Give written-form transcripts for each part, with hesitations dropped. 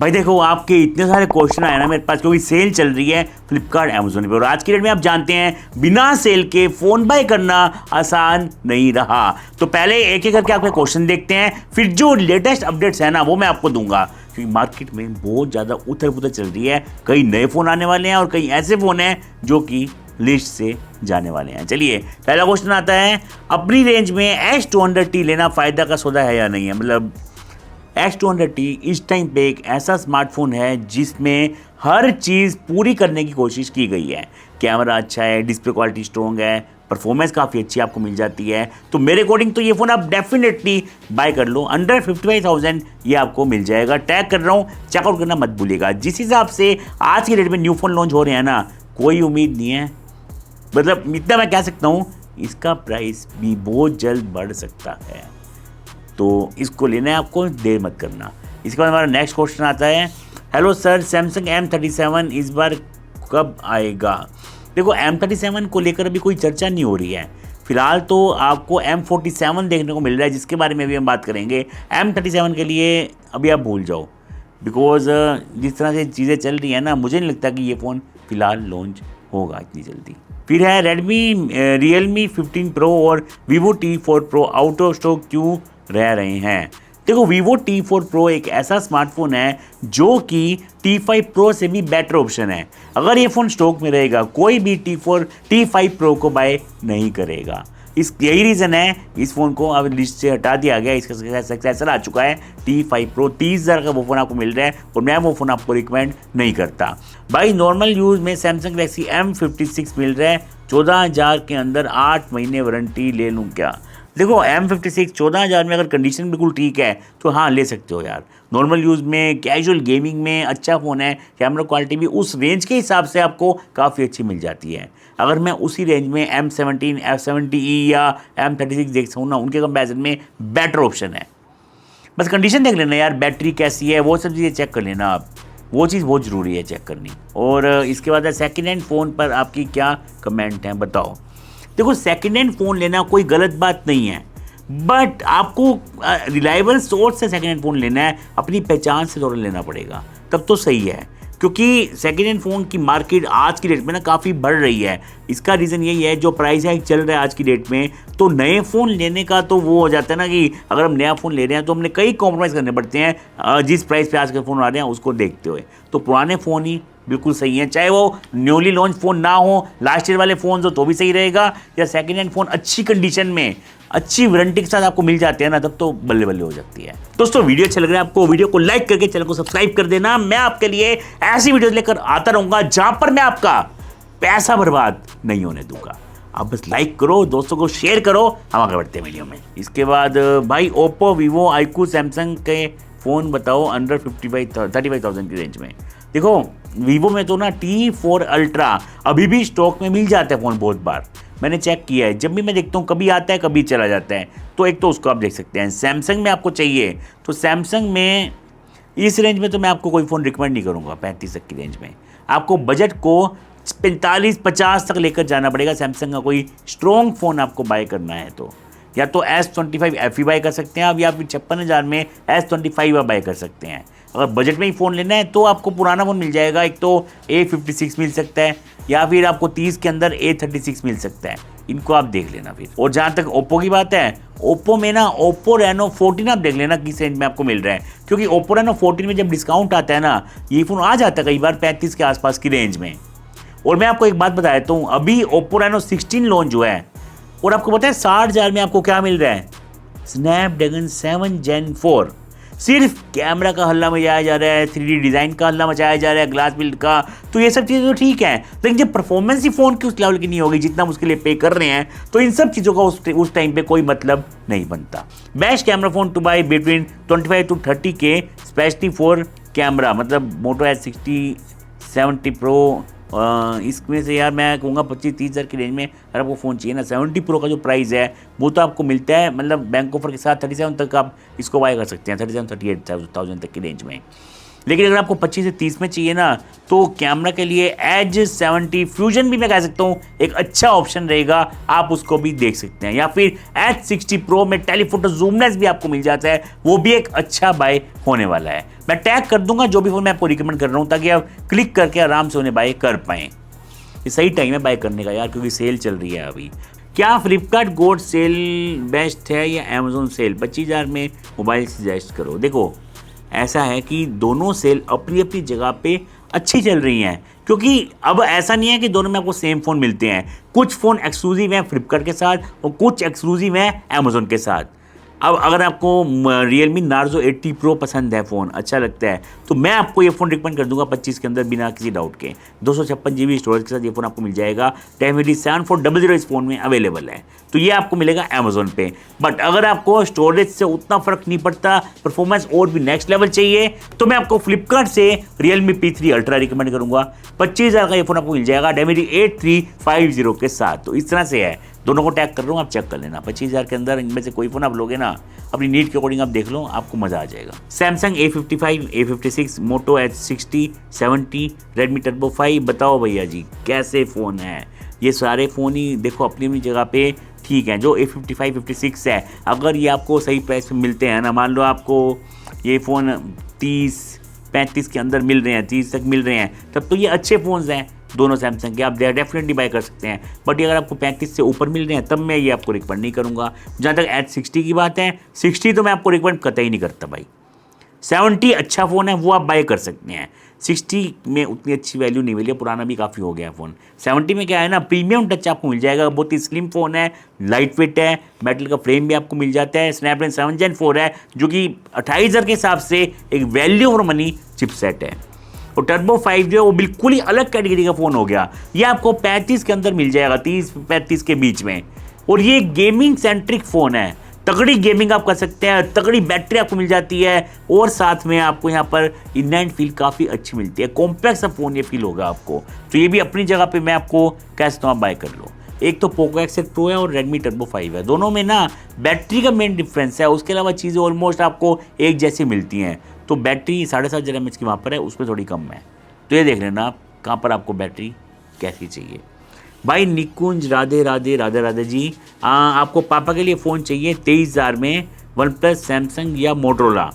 भाई देखो, आपके इतने सारे क्वेश्चन आए ना मेरे पास, क्योंकि सेल चल रही है फ्लिपकार्ट अमेजोन पे, और आज की डेट में आप जानते हैं बिना सेल के फ़ोन बाय करना आसान नहीं रहा। तो पहले एक एक करके आपके क्वेश्चन देखते हैं, फिर जो लेटेस्ट अपडेट्स है ना वो मैं आपको दूंगा, क्योंकि मार्केट में बहुत ज़्यादा उथल पुथल चल रही है। कई नए फ़ोन आने वाले हैं और कई ऐसे फ़ोन हैं जो कि लिस्ट से जाने वाले हैं। चलिए, पहला क्वेश्चन आता है, अपनी रेंज में H200T लेना फ़ायदा का सौदा है या नहीं है। मतलब H200T इस टाइम पे एक ऐसा स्मार्टफोन है जिसमें हर चीज़ पूरी करने की कोशिश की गई है। कैमरा अच्छा है, डिस्प्ले क्वालिटी स्ट्रॉन्ग है, परफॉर्मेंस काफ़ी अच्छी आपको मिल जाती है। तो मेरे अकॉर्डिंग तो ये फ़ोन आप डेफिनेटली बाय कर लो। अंडर 55,000 ये आपको मिल जाएगा। टैग कर रहा हूँ, चेकआउट करना मत भूलिएगा। जिस हिसाब से आज की डेट में न्यू फ़ोन लॉन्च हो रहे हैं ना, कोई उम्मीद नहीं है। मतलब इतना मैं कह सकता हूँ, इसका प्राइस भी बहुत जल्द बढ़ सकता है, तो इसको लेना है आपको, देर मत करना। इसके बाद हमारा नेक्स्ट क्वेश्चन आता है, हेलो सर, सैमसंग M37 इस बार कब आएगा। देखो, M37 को लेकर अभी कोई चर्चा नहीं हो रही है। फिलहाल तो आपको M47 देखने को मिल रहा है, जिसके बारे में भी हम बात करेंगे। M37 के लिए अभी आप भूल जाओ, बिकॉज जिस तरह से चीज़ें चल रही हैं ना, मुझे नहीं लगता कि ये फ़ोन फिलहाल लॉन्च होगा इतनी जल्दी। फिर है Realme 15 Pro और Vivo T4 Pro out of stock क्यों रह रहे हैं। देखो, Vivo T4 Pro एक ऐसा स्मार्टफोन है जो कि T5 Pro से भी बेटर ऑप्शन है। अगर ये फ़ोन स्टॉक में रहेगा, कोई भी T5 Pro को बाय नहीं करेगा। यही रीज़न है इस फ़ोन को अब लिस्ट से हटा दिया गया। इसका सक्सेसर आ चुका है T5 Pro। 30,000 का वो फ़ोन आपको मिल रहा है और मैं वो फ़ोन आपको रिकमेंड नहीं करता। भाई, नॉर्मल यूज़ में Samsung Galaxy M56 मिल रहा है 14,000 के अंदर, 8 महीने वारंटी ले लूँ क्या। देखो, M56 14,000 में अगर कंडीशन बिल्कुल ठीक है तो हाँ, ले सकते हो यार। नॉर्मल यूज़ में, कैजुअल गेमिंग में अच्छा फ़ोन है। कैमरा क्वालिटी भी उस रेंज के हिसाब से आपको काफ़ी अच्छी मिल जाती है। अगर मैं उसी रेंज में M17, F70E या M36 देख सकूँ ना, उनके कंपैरिजन में बेटर ऑप्शन है। बस कंडीशन देख लेना यार, बैटरी कैसी है, वो सब चीज़ें चेक कर लेना आप। वो चीज़ बहुत ज़रूरी है चेक करनी। और इसके बाद सेकेंड हैंड फ़ोन पर आपकी क्या कमेंट हैं, बताओ। देखो, सेकेंड हैंड फ़ोन लेना कोई गलत बात नहीं है, बट आपको रिलायबल सोर्स से सेकेंड हैंड फ़ोन लेना है, अपनी पहचान से थोड़ा लेना पड़ेगा, तब तो सही है। क्योंकि सेकेंड हैंड फ़ोन की मार्केट आज की डेट में ना काफ़ी बढ़ रही है। इसका रीज़न यही है, जो प्राइस हाइक चल रहा है आज की डेट में, तो नए फ़ोन लेने का तो वो हो जाता है ना कि अगर हम नया फ़ोन ले रहे हैं तो हमने कई कॉम्प्रोमाइज़ करने पड़ते हैं जिस प्राइस पे आज के फ़ोन आ रहे हैं उसको देखते हुए। तो पुराने फ़ोन ही बिल्कुल सही है, चाहे वो न्यूली लॉन्च फ़ोन ना हो, लास्ट ईयर वाले फ़ोन हो तो भी सही रहेगा, या सेकेंड हैंड फ़ोन अच्छी कंडीशन में अच्छी वारंटी के साथ आपको मिल जाते हैं ना, तब तो बल्ले बल्ले हो जाती है। दोस्तों, वीडियो अच्छा लग रहा है आपको, वीडियो को लाइक करके चैनल को सब्सक्राइब कर देना। मैं आपके लिए ऐसी वीडियोस लेकर आता रहूंगा जहां पर मैं आपका पैसा बर्बाद नहीं होने दूंगा। आप बस लाइक करो, दोस्तों को शेयर करो, हम आगे बढ़ते हैं वीडियो में। इसके बाद भाई, ओप्पो, वीवो, आईक्यू, सैमसंग के फ़ोन बताओ अंडर 35,000 की रेंज में। देखो, वीवो में तो ना T4 अल्ट्रा अभी भी स्टॉक में मिल जाता है फ़ोन, बहुत बार मैंने चेक किया है। जब भी मैं देखता हूँ, कभी आता है कभी चला जाता है, तो एक तो उसको आप देख सकते हैं। सैमसंग में आपको चाहिए तो सैमसंग में इस रेंज में तो मैं आपको कोई फ़ोन रिकमेंड नहीं करूँगा। 35 तक की रेंज में आपको बजट को 45-50 तक लेकर जाना पड़ेगा। सैमसंग का कोई स्ट्रॉन्ग फ़ोन आपको बाय करना है तो या तो S25 FE बाय कर सकते हैं आप, या फिर 56,000 में S25 आप बाय कर सकते हैं। अगर बजट में ही फ़ोन लेना है तो आपको पुराना फ़ोन मिल जाएगा। एक तो A56 मिल सकता है, या फिर आपको 30 के अंदर A36 मिल सकता है। इनको आप देख लेना फिर। और जहाँ तक ओप्पो की बात है, ओप्पो में ना ओप्पो रेनो 14 आप देख लेना किस रेंज में आपको मिल रहा है, क्योंकि ओप्पो रेनो 14 में जब डिस्काउंट आता है ना, ये फ़ोन आ जाता है कई बार 35 के आसपास की रेंज में। और मैं आपको एक बात बता देता हूँ, अभी ओप्पो रेनो 16 लॉन्च हुआ है और आपको पता है 60,000 में आपको क्या मिल रहा है, स्नैपड्रैगन 7 Gen 4। सिर्फ कैमरा का हल्ला मचाया जा रहा है, 3D डिज़ाइन का हल्ला मचाया जा रहा है, ग्लास बिल्ड का, तो ये सब चीज़ें तो ठीक है, लेकिन जब परफॉर्मेंस ही फ़ोन की उस लेवल की नहीं होगी जितना हम उसके लिए पे कर रहे हैं, तो इन सब चीज़ों का उस टाइम पे कोई मतलब नहीं बनता। Best camera phone two by between 25 to 30K, specially for camera, मतलब मोटो H60 70 Pro। इसमें से यार मैं कहूँगा 25-30,000 की रेंज में अगर आपको फ़ोन चाहिए ना, 70 Pro का जो प्राइस है वो तो आपको मिलता है, मतलब बैंक ऑफर के साथ 37 तक आप इसको बाय कर सकते हैं, 37-38,000 तक की रेंज में। लेकिन अगर आपको 25 से 30 में चाहिए ना, तो कैमरा के लिए एज 70 फ्यूजन भी मैं कह सकता हूँ एक अच्छा ऑप्शन रहेगा, आप उसको भी देख सकते हैं। या फिर एज 60 प्रो में टेलीफोटो जूमलेस भी आपको मिल जाता है, वो भी एक अच्छा बाय होने वाला है। मैं टैग कर दूंगा जो भी फोन मैं आपको रिकमेंड कर रहा हूँ, ताकि आप क्लिक करके आराम से उन्हें बाय कर पाएँ। ये सही टाइम है बाय करने का यार, क्योंकि सेल चल रही है अभी। क्या फ्लिपकार्ट गोल्ड सेल बेस्ट है या अमेजोन सेल? 25,000 में मोबाइल सजेस्ट करो। देखो ऐसा है कि दोनों सेल अपनी अपनी जगह पे अच्छी चल रही हैं, क्योंकि अब ऐसा नहीं है कि दोनों में आपको सेम फ़ोन मिलते हैं। कुछ फ़ोन एक्सक्लूसिव हैं फ्लिपकार्ट के साथ और कुछ एक्सक्लूसिव हैं अमेजोन के साथ। अब अगर आपको Realme Narzo 80 Pro पसंद है, फ़ोन अच्छा लगता है, तो मैं आपको ये फ़ोन रिकमेंड कर दूंगा 25 के अंदर बिना किसी डाउट के। 256 GB स्टोरेज के साथ ये फ़ोन आपको मिल जाएगा। Dimensity 7400 इस फ़ोन में अवेलेबल है, तो ये आपको मिलेगा अमेजोन पे। बट अगर आपको स्टोरेज से उतना फ़र्क नहीं पड़ता, परफॉर्मेंस और भी नेक्स्ट लेवल चाहिए, तो मैं आपको फ्लिपकार्ट से Realme P3 Ultra रिकमेंड करूँगा। 25,000 का ये फ़ोन आपको मिल जाएगा Dimensity 8350 के साथ। तो इस तरह से है, दोनों को टैग कर रहा हूँ, आप चेक कर लेना। 25,000 के अंदर इनमें से कोई फ़ोन आप लोगे ना, अपनी नीड के अकॉर्डिंग आप देख लो, आपको मज़ा आ जाएगा। सैमसंग A55, A56, मोटो H60, 70, रेडमी टर्बो 5, बताओ भैया जी कैसे फ़ोन हैं? ये सारे फ़ोन ही देखो अपनी अपनी जगह पे ठीक हैं। जो A55, 56 है, अगर ये आपको सही प्राइस पे मिलते हैं ना, मान लो आपको ये फ़ोन 30-35 के अंदर मिल रहे हैं, 30 तक मिल रहे हैं, तब तो ये अच्छे फ़ोन्स हैं दोनों सैमसंग के, आप डेफिनेटली बाय कर सकते हैं। बट ये अगर आपको 35 से ऊपर मिल रहे हैं, तब मैं ये आपको रिकमेंड नहीं करूँगा। जहाँ तक H60 की बात है, 60 तो मैं आपको रिकमेंड कतई नहीं करता भाई। 70 अच्छा फ़ोन है, वो आप बाय कर सकते हैं। 60 में उतनी अच्छी वैल्यू नहीं मिली है, पुराना भी काफ़ी हो गया है फ़ोन। 70 में क्या है ना, प्रीमियम टच आपको मिल जाएगा, बहुत ही स्लिम फ़ोन है, लाइट वेट है, मेटल का फ्रेम भी आपको मिल जाता है, स्नैपड्रैगन 7 Gen 4 है, जो कि 28,000 के हिसाब से एक वैल्यू फॉर मनी चिपसेट है। और टर्बो 5 जो है वो बिल्कुल ही अलग कैटेगरी का फ़ोन हो गया। ये आपको 35 के अंदर मिल जाएगा, 30-35 के बीच में। और ये गेमिंग सेंट्रिक फ़ोन है, तगड़ी गेमिंग आप कर सकते हैं, तगड़ी बैटरी आपको मिल जाती है, और साथ में आपको यहाँ पर इनलाइन फील काफ़ी अच्छी मिलती है। कॉम्पैक्ट सा फ़ोन ये फील होगा आपको, तो ये भी अपनी जगह पे मैं आपको कहता हूँ आप बाय कर लो। एक तो पोको X7 Pro है और रेडमी टर्बो 5 है, दोनों में ना बैटरी का मेन डिफरेंस है, उसके अलावा चीज़ें ऑलमोस्ट आपको एक जैसी मिलती हैं। तो बैटरी 7.5 mAh की वहाँ पर है, उसमें थोड़ी कम है, तो ये देख लेना आप कहाँ पर आपको बैटरी कैसी चाहिए। भाई निकुंज राधे राधे राधे राधे जी, आपको पापा के लिए फ़ोन चाहिए 23,000 में, वन प्लस, सैमसंग या मोटरोला?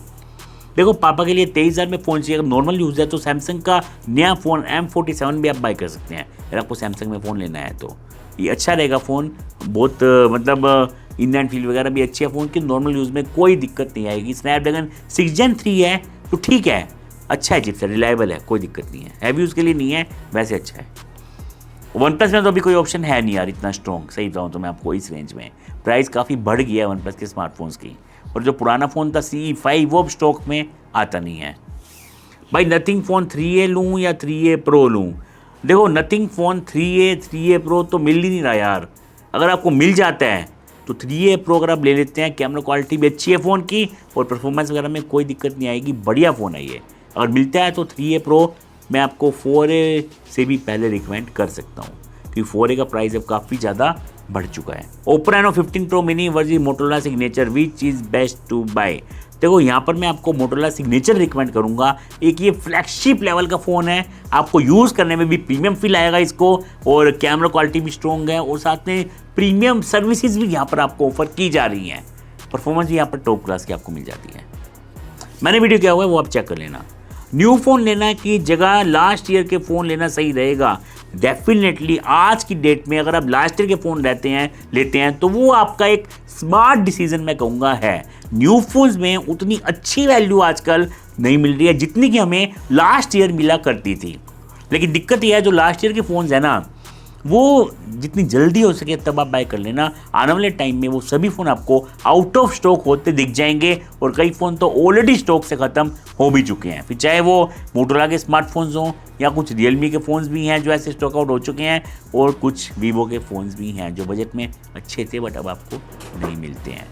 देखो पापा के लिए 23,000 में फ़ोन चाहिए, अगर नॉर्मल यूज़ है तो सैमसंग का नया फ़ोन M47 भी आप बाय कर सकते हैं। अगर आपको सैमसंग में फ़ोन लेना है तो ये अच्छा रहेगा फ़ोन, बहुत मतलब इनलाइन फील वगैरह भी अच्छी है फ़ोन की, नॉर्मल यूज़ में कोई दिक्कत नहीं आएगी। स्नैपड्रैगन 6 Gen 3 है तो ठीक है, अच्छा है, चिपसेट रिलायबल है, कोई दिक्कत नहीं है, हैवी यूज़ के लिए नहीं है, वैसे अच्छा है। वन प्लस में तो अभी कोई ऑप्शन है नहीं यार इतना स्ट्रॉन्ग, सही बताऊँ तो मैं आपको इस रेंज में प्राइस काफ़ी बढ़ गया है वन प्लस के स्मार्टफोन्स की, और जो पुराना फ़ोन था CE5 वो अब स्टॉक में आता नहीं है। भाई नथिंग फ़ोन 3A लूँ या 3A Pro लूँ? देखो नथिंग फ़ोन 3A Pro तो मिल ही नहीं रहा यार। अगर आपको मिल जाता है तो 3A Pro अगर आप ले लेते हैं, कैमरा क्वालिटी भी अच्छी है फ़ोन की और परफॉर्मेंस वगैरह में कोई दिक्कत नहीं आएगी, बढ़िया फ़ोन है ये। अगर मिलता है तो 3A Pro मैं आपको 4A से भी पहले रिकमेंड कर सकता हूँ, क्योंकि 4A का प्राइस अब काफ़ी ज़्यादा बढ़ चुका है। Oppo Reno 15 Pro Mini versus Motorola Signature, which is best to buy? देखो यहाँ पर मैं आपको Motorola Signature रिकमेंड करूँगा। एक ये फ्लैगशिप लेवल का फ़ोन है, आपको यूज़ करने में भी प्रीमियम फील आएगा इसको, और कैमरा क्वालिटी भी स्ट्रॉन्ग है, और साथ में प्रीमियम सर्विसेज भी यहाँ पर आपको ऑफर की जा रही हैं। परफॉर्मेंस भी यहाँ पर टॉप क्लास की आपको मिल जाती है। मैंने वीडियो किया हुआ है, वो आप चेक कर लेना। न्यू फ़ोन लेना की जगह लास्ट ईयर के फ़ोन लेना सही रहेगा? डेफिनेटली आज की डेट में अगर आप लास्ट ईयर के फ़ोन लेते हैं तो वो आपका एक स्मार्ट डिसीजन मैं कहूँगा है। न्यू फोन्स में उतनी अच्छी वैल्यू आजकल नहीं मिल रही है जितनी कि हमें लास्ट ईयर मिला करती थी। लेकिन दिक्कत यह है जो लास्ट ईयर के फ़ोन्स है ना, वो जितनी जल्दी हो सके तब आप बाय कर लेना। आने वाले टाइम में वो सभी फ़ोन आपको आउट ऑफ स्टॉक होते दिख जाएंगे, और कई फ़ोन तो ऑलरेडी स्टॉक से ख़त्म हो भी चुके हैं। फिर चाहे वो मोटोरोला के स्मार्टफोन्स हों या कुछ रियलमी के फ़ोन्स भी हैं जो ऐसे स्टॉक आउट हो चुके हैं, और कुछ वीवो के फ़ोन्स भी हैं जो बजट में अच्छे थे बट अब आपको नहीं मिलते हैं।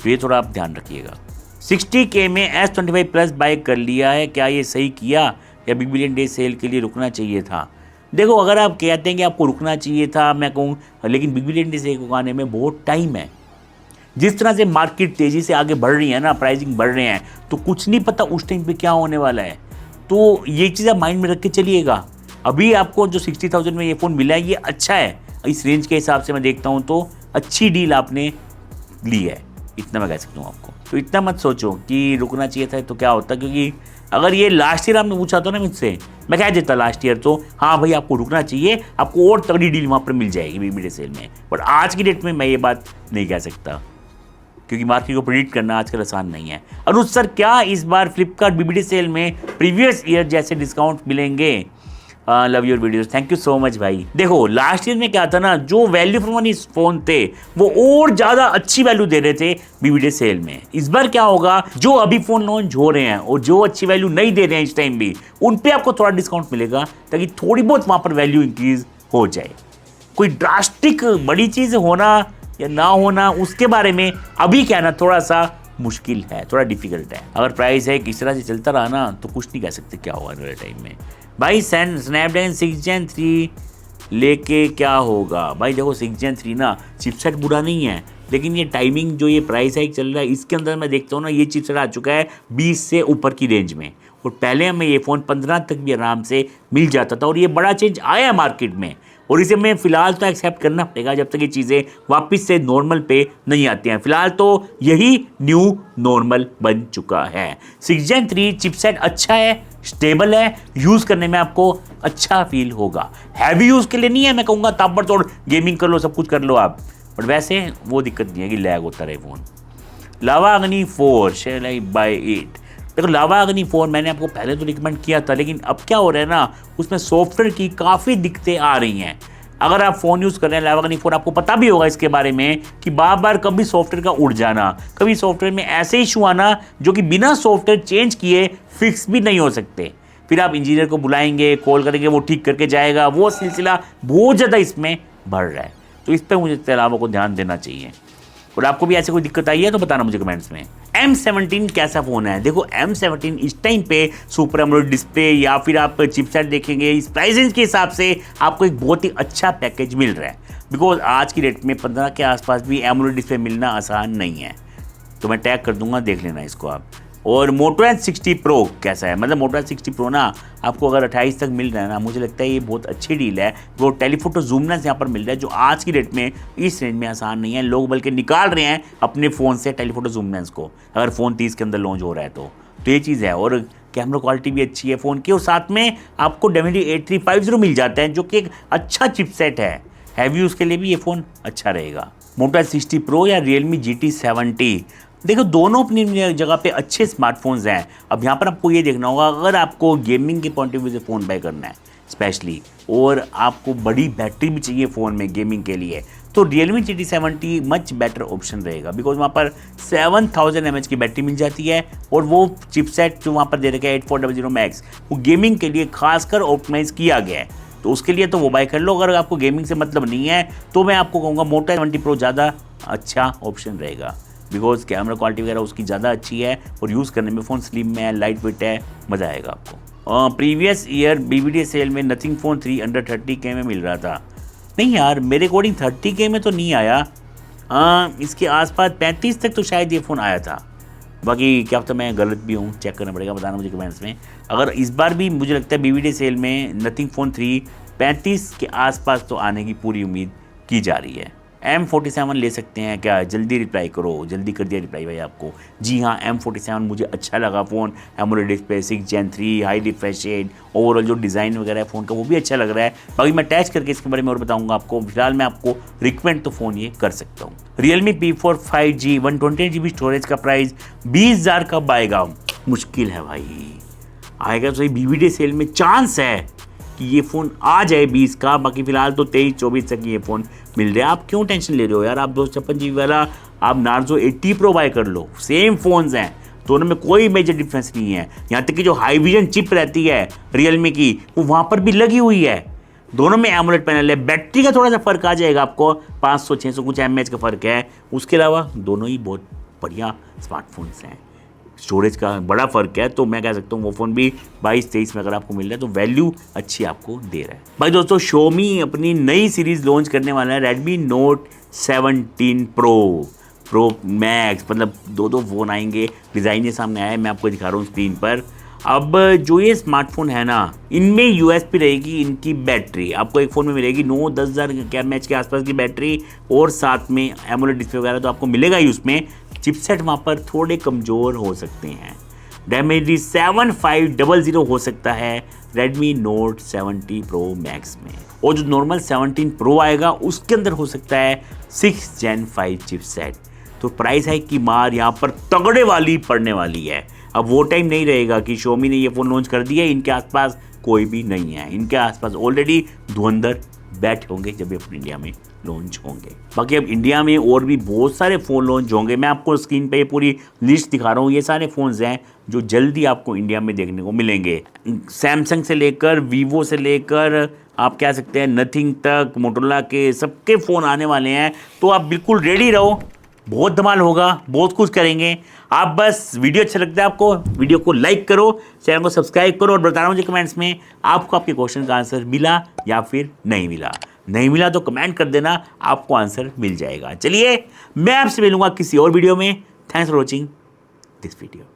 तो ये थोड़ा आप ध्यान रखिएगा। 60K में S25 प्लस बाय कर लिया है, क्या ये सही किया या बिग बिलियन डे सेल के लिए रुकना चाहिए था? देखो अगर आप कहते हैं कि आपको रुकना चाहिए था, मैं कहूँ लेकिन बिग बिलियन डे सेल को आने में बहुत टाइम है। जिस तरह से मार्केट तेज़ी से आगे बढ़ रही है ना, प्राइसिंग बढ़ रहे हैं, तो कुछ नहीं पता उस टाइम पे क्या होने वाला है। तो ये चीज़ आप माइंड में रख के चलिएगा। अभी आपको जो 60,000 में ये फ़ोन मिला है ये अच्छा है, इस रेंज के हिसाब से मैं देखता हूँ तो अच्छी डील आपने ली है, इतना मैं कह सकता हूँ आपको। तो इतना मत सोचो कि रुकना चाहिए था तो क्या होता, क्योंकि अगर ये लास्ट ईयर आपने पूछा था ना मुझसे, मैं कह देता लास्ट ईयर तो हाँ भाई आपको रुकना चाहिए, आपको और तगड़ी डील वहाँ पर मिल जाएगी बीबीडे सेल में। बट आज की डेट में मैं ये बात नहीं कह सकता, क्योंकि मार्केट को प्रेडिक्ट करना आजकल आसान नहीं है। अनुज सर, क्या इस बार फ्लिपकार्ट बीबीडे सेल में प्रीवियस ईयर जैसे डिस्काउंट मिलेंगे? Love your videos, thank you so much भाई। देखो लास्ट ईयर में क्या था ना, जो वैल्यू फॉर मनी फोन थे वो और ज़्यादा अच्छी वैल्यू दे रहे थे बीबीडे सेल में। इस बार क्या होगा, जो अभी फ़ोन लॉन्च हो रहे हैं और जो अच्छी वैल्यू नहीं दे रहे हैं इस टाइम भी, उन पर आपको थोड़ा डिस्काउंट मिलेगा ताकि थोड़ी बहुत वहाँ पर वैल्यू इंक्रीज हो जाए। कोई ड्रास्टिक बड़ी चीज़ होना या ना होना उसके बारे में अभी कहना थोड़ा सा मुश्किल है, थोड़ा डिफिकल्ट है। अगर प्राइस है किस तरह से चलता रहा ना तो कुछ नहीं कह सकते क्या होगा अगले टाइम में। भाई स्नैपड्रैगन 6 Gen 3 लेके क्या होगा? भाई देखो 6 Gen 3 ना चिपसेट बुरा नहीं है, लेकिन ये टाइमिंग जो ये प्राइस हाइक चल रहा है इसके अंदर मैं देखता हूँ ना ये चिपसेट आ चुका है 20 से ऊपर की रेंज में, और पहले हमें ये फ़ोन 15 तक भी आराम से मिल जाता था, और ये बड़ा चेंज आया मार्केट में, और इसे मैं फ़िलहाल तो एक्सेप्ट करना पड़ेगा जब तक ये चीज़ें वापस से नॉर्मल पे नहीं आती हैं। फ़िलहाल तो यही न्यू नॉर्मल बन चुका है। 6 Gen 3 चिपसेट अच्छा है, स्टेबल है, यूज़ करने में आपको अच्छा फील होगा। हैवी यूज़ के लिए नहीं है, मैं कहूँगा ताबड़तोड़ गेमिंग कर लो, सब कुछ कर लो आप, बट वैसे वो दिक्कत नहीं है कि लैग होता रहे फ़ोन। लावा अग्नि 4 शेल आई बाय 8। देखो लावा अग्नि 4 मैंने आपको पहले तो रिकमेंड किया था, लेकिन अब क्या हो रहा है ना, उसमें सॉफ्टवेयर की काफ़ी दिक्कतें आ रही हैं। अगर आप फ़ोन यूज़ कर रहे हैं लावा अग्नि 4, आपको पता भी होगा इसके बारे में कि बार बार कभी सॉफ्टवेयर का उड़ जाना, कभी सॉफ्टवेयर में ऐसे इशू आना जो कि बिना सॉफ्टवेयर चेंज किए फिक्स भी नहीं हो सकते। फिर आप इंजीनियर को बुलाएंगे, कॉल करेंगे, वो ठीक करके जाएगा, वो सिलसिला बहुत ज़्यादा इसमें बढ़ रहा है। तो इस पर मुझे लावा को ध्यान देना चाहिए। और आपको भी ऐसे कोई दिक्कत आई है तो बताना मुझे कमेंट्स में। M17 कैसा फ़ोन है? देखो M17 इस टाइम पे सुपर एमोलेड डिस्प्ले या फिर आप चिपसेट देखेंगे इस प्राइस रेंज के हिसाब से आपको एक बहुत ही अच्छा पैकेज मिल रहा है, बिकॉज आज की डेट में 15 के आसपास भी एमोलेड डिस्प्ले मिलना आसान नहीं है। तो मैं टैग कर दूंगा, देख लेना इसको आप। और मोटो H60 Pro कैसा है? मतलब मोटो H60 Pro ना आपको अगर 28 तक मिल रहा है ना, मुझे लगता है ये बहुत अच्छी डील है। वो टेलीफोटो जूम लेंस यहाँ पर मिल रहा है जो आज की डेट में इस रेंज में आसान नहीं है। लोग बल्कि निकाल रहे हैं अपने फ़ोन से टेलीफोटो जूम लेंस को, अगर फ़ोन 30 के अंदर लॉन्च हो रहा है तो ये चीज़ है। और कैमरा क्वालिटी भी अच्छी है फ़ोन की, और साथ में आपको Dimensity 8350 मिल जाता है जो कि एक अच्छा चिपसेट है। हैवी यूज़ के लिए भी ये फ़ोन अच्छा रहेगा। मोटो H60 Pro या Realme GT 70, देखो दोनों अपनी जगह पे अच्छे स्मार्टफोन्स हैं। अब यहाँ पर आपको ये देखना होगा, अगर आपको गेमिंग के पॉइंट ऑफ व्यू से फ़ोन बाय करना है स्पेशली, और आपको बड़ी बैटरी भी चाहिए फ़ोन में गेमिंग के लिए, तो Realme GT 70 much better option रहेगा, बिकॉज वहाँ पर 7000 mAh की बैटरी मिल जाती है, और वो चिपसेट जो वहाँ पर दे रखा है 8400 मैक्स, वो गेमिंग के लिए खासकर ऑप्टिमाइज़ किया गया है। तो उसके लिए तो वो बाय कर लो। अगर आपको गेमिंग से मतलब नहीं है तो मैं आपको कहूँगा मोटो H70 Pro ज़्यादा अच्छा ऑप्शन रहेगा, बिकॉज कैमरा क्वालिटी वगैरह उसकी ज़्यादा अच्छी है, और यूज़ करने में फ़ोन स्लिम है, लाइट वेट है, मज़ा आएगा आपको। प्रीवियस ईयर BBDA सेल में नथिंग फ़ोन 3 अंडर 30K में मिल रहा था। नहीं यार, मेरे अकॉर्डिंग 30K में तो नहीं आया, इसके आसपास 35 तक तो शायद ये फ़ोन आया था। बाकी क्या पता मैं गलत भी हूँ, चेक करना पड़ेगा, बताना मुझे कमेंट्स में। अगर इस बार भी मुझे लगता है BBDA सेल में नथिंग फ़ोन 3 35 के आसपास तो आने की पूरी उम्मीद की जा रही है। M47 ले सकते हैं क्या? जल्दी रिप्लाई करो। जल्दी कर दिया रिप्लाई भाई आपको। जी हाँ, M47 मुझे अच्छा लगा phone. AMOLED display, 6 Gen 3, high refresh rate, overall जो डिज़ाइन वगैरह है फ़ोन का वो भी अच्छा लग रहा है। बाकी मैं टैच करके इसके बारे में और बताऊंगा आपको। फिलहाल मैं आपको रिकमेंड तो फ़ोन ये कर सकता हूँ। Realme P4 5G 128GB storage का प्राइस 20,000 कब आएगा? मुश्किल है भाई, आएगा तो सही। BBDA सेल में चांस है कि ये फ़ोन आ जाए 20 का, बाकी फ़िलहाल तो 23-24 तक ये फ़ोन मिल रहा है। आप क्यों टेंशन ले रहे हो यार? आप 256GB वाला आप Narzo 80 Pro बाय कर लो, सेम फ़ोन्स हैं, दोनों में कोई मेजर डिफरेंस नहीं है। यहाँ तक कि जो हाई विजन चिप रहती है Realme की वो वहाँ पर भी लगी हुई है। दोनों में एमोलेड पैनल है। बैटरी का थोड़ा सा फ़र्क आ जाएगा आपको, 500-600 कुछ mAh का फ़र्क है। उसके अलावा दोनों ही बहुत बढ़िया स्मार्टफोन्स हैं। स्टोरेज का बड़ा फ़र्क है, तो मैं कह सकता हूँ वो फ़ोन भी 22-23 में अगर आपको मिल रहा है तो वैल्यू अच्छी आपको दे रहा है। भाई दोस्तों, Xiaomi अपनी नई सीरीज़ लॉन्च करने वाला है, Redmi Note 17 Pro Max, मतलब दो फ़ोन आएंगे। डिज़ाइन ये सामने आया है, मैं आपको दिखा रहा हूँ स्क्रीन पर। अब जो ये स्मार्टफोन है ना, इनमें यूएसपी रहेगी इनकी बैटरी। आपको एक फ़ोन में मिलेगी 9-10 हज़ार के एमएच के आसपास की बैटरी और साथ में एमोलेड डिस्प्ले वगैरह तो आपको मिलेगा ही उसमें। चिपसेट वहाँ पर थोड़े कमज़ोर हो सकते हैं। Dimensity 7500 हो सकता है Redmi Note 70 Pro Max में, और जो नॉर्मल 17 Pro आएगा उसके अंदर हो सकता है 6 Gen 5 चिपसेट। तो प्राइस हाइक की मार यहाँ पर तगड़े वाली पड़ने वाली है। अब वो टाइम नहीं रहेगा कि Xiaomi ने ये फ़ोन लॉन्च कर दिया, इनके आसपास कोई भी नहीं है, इनके आसपास ऑलरेडी धुरंधर बैठे होंगे जब ये फोन इंडिया में लॉन्च होंगे। बाकी अब इंडिया में और भी बहुत सारे फ़ोन लॉन्च होंगे। मैं आपको स्क्रीन पे ये पूरी लिस्ट दिखा रहा हूँ। ये सारे फ़ोन्स हैं जो जल्दी आपको इंडिया में देखने को मिलेंगे। सैमसंग से लेकर वीवो से लेकर आप कह सकते हैं नथिंग तक, मोटोरोला के सबके फ़ोन आने वाले हैं। तो आप बिल्कुल रेडी रहो, बहुत धमाल होगा, बहुत कुछ करेंगे। आप बस वीडियो अच्छा लगता है आपको, वीडियो को लाइक करो, चैनल को सब्सक्राइब करो और बताना मुझे कमेंट्स में आपको आपके क्वेश्चन का आंसर मिला या फिर नहीं मिला। नहीं मिला तो कमेंट कर देना, आपको आंसर मिल जाएगा। चलिए मैं आपसे मिलूंगा किसी और वीडियो में। Thanks for watching this video.